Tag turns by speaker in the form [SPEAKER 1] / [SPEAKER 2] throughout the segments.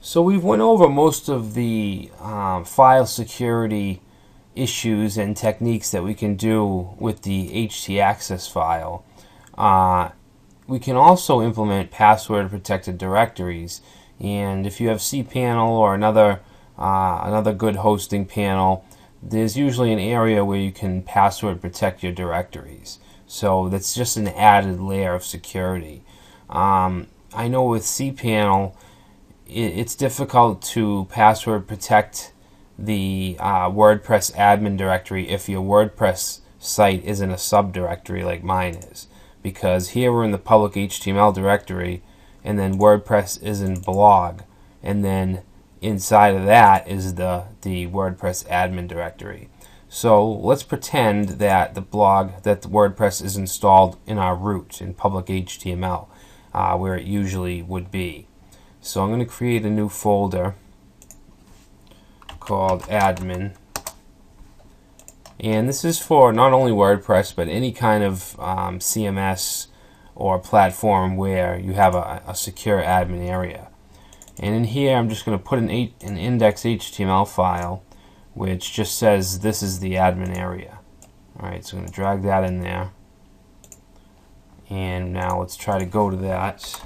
[SPEAKER 1] So we've went over most of the file security issues and techniques that we can do with the htaccess file. We can also implement password protected directories, and if you have cPanel or another good hosting panel, there's usually an area where you can password protect your directories. So that's just an added layer of security. I know with cPanel it's difficult to password protect the WordPress admin directory if your WordPress site isn't a subdirectory like mine is, because here we're in the public HTML directory, and then WordPress is in blog, and then inside of that is the WordPress admin directory. So let's pretend that the WordPress is installed in our root in public HTML, where it usually would be. So I'm going to create a new folder called admin, and this is for not only WordPress but any kind of CMS or platform where you have a secure admin area. And in here I'm just going to put an index.html file which just says this is the admin area. Alright, so I'm going to drag that in there, and now let's try to go to that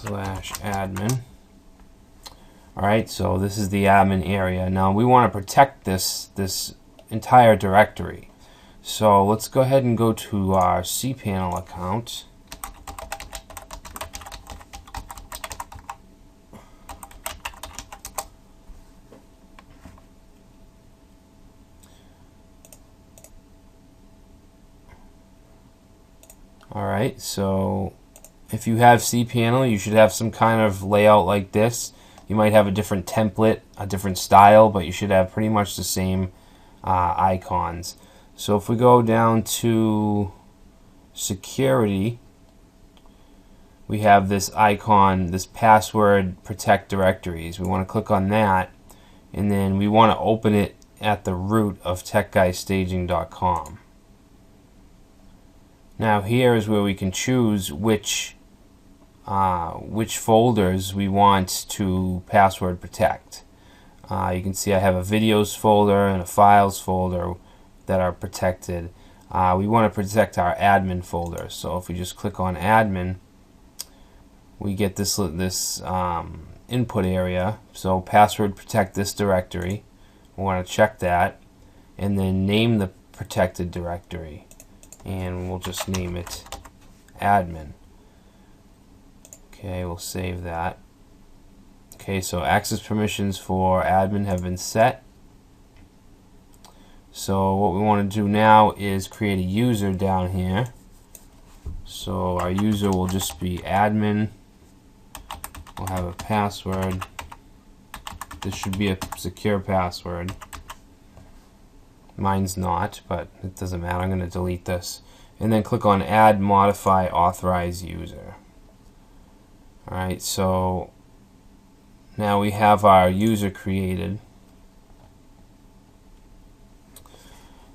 [SPEAKER 1] /admin. Alright, so this is the admin area. Now we want to protect this entire directory. So let's go ahead and go to our cPanel account. Alright, so if you have cPanel, you should have some kind of layout like this. You might have a different template, a different style, but you should have pretty much the same icons. So if we go down to security, we have this icon, this password protect directories. We want to click on that, and then we want to open it at the root of techguystaging.com. Now here is where we can choose which folders we want to password protect. You can see I have a videos folder and a files folder that are protected. We want to protect our admin folder, so if we just click on admin, we get this input area. So password protect this directory. We want to check that, and then name the protected directory, and we'll just name it admin. Okay, we'll save that. Okay, so access permissions for admin have been set. So what we want to do now is create a user down here. So our user will just be admin. We'll have a password. This should be a secure password. Mine's not, but it doesn't matter. I'm going to delete this. And then click on add, modify, authorize user. Alright, so now we have our user created.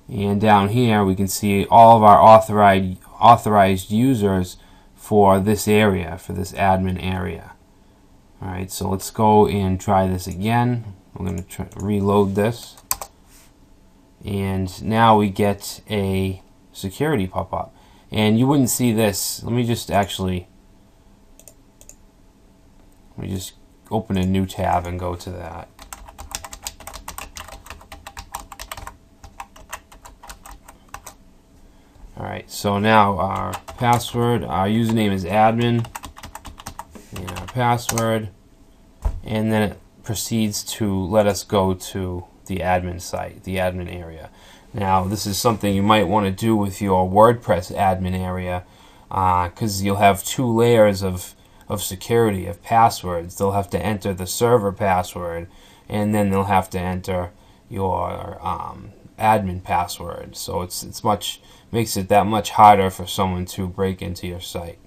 [SPEAKER 1] And down here we can see all of our authorized users for this area, for this admin area. Alright, so let's go and try this again. I'm going to reload this. And now we get a security pop-up. And you wouldn't see this. Let me just open a new tab and go to that. Alright, so now our password, our username is admin, and our password, and then it proceeds to let us go to the admin site, the admin area. Now this is something you might want to do with your WordPress admin area, because you'll have two layers of security, of passwords. They'll have to enter the server password, and then they'll have to enter your admin password. So it's makes it that much harder for someone to break into your site.